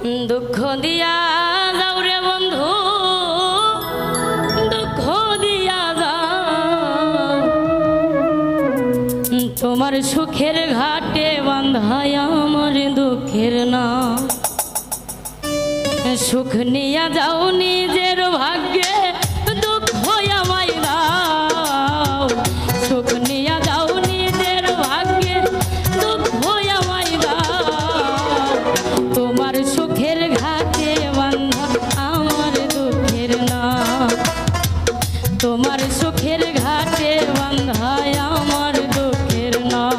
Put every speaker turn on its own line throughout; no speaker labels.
দুঃখ দিয়া যাও রে বন্ধু, দুঃখ দিয়া যাও, তোমার সুখের ঘাটে বাঁধায় আমার দুঃখের নাম। সুখ নিয়া যাও নিজের ভাগ্যে, দুঃখ আমায় দাও। সুখ নিয়া যাও নিজের ভাগ্যে, দুঃখ আমায় দাও। তোমার সুখের ঘাটে বাঁধা আমার দুঃখের নাম। তোমার সুখের ঘাটে বাঁধায় আমার দুঃখের নাম।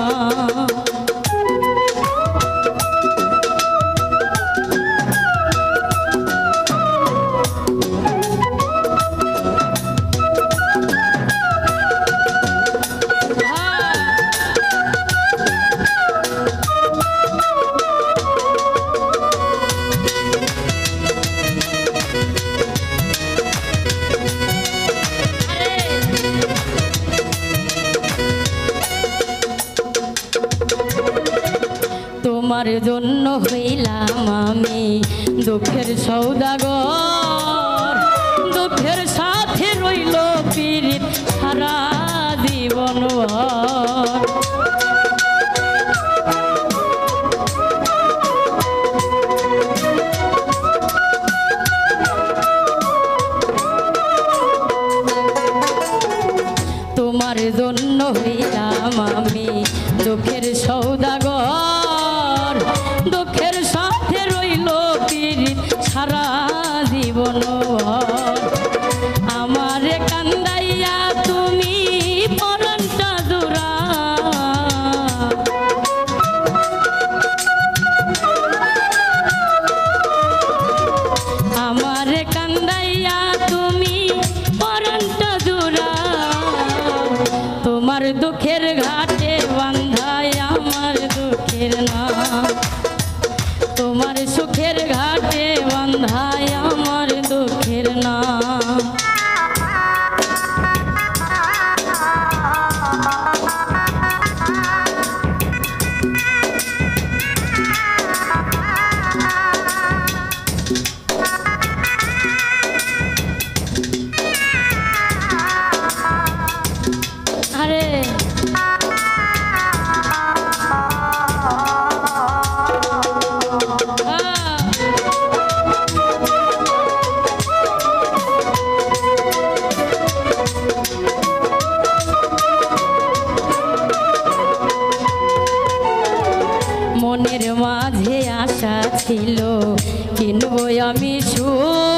তোমার জন্য হইলাম আমি দুঃখের সওদাগর, দুঃখের সাথে রইল পীড়িত সারা জীবন ভর। তোমার জন্য হইলাম আমি দুঃখের সওদাগর, দুঃখের সাথে রইল পীড়িত সারা জীবন ভর। আমারে কান্দাইয়া তুমি পরাণটা জুড়াও, আমারে কান্দাইয়া তুমি পরাণটা জুড়াও। তোমার দুঃখের ঘাটে বাঁধায় আমার দুঃখের নাম। তোমার সুখের ঘাটে বাঁধায় আমার দুঃখের নাম। আরে মনের মাঝে আশা ছিল কিনবো আমি সুখ,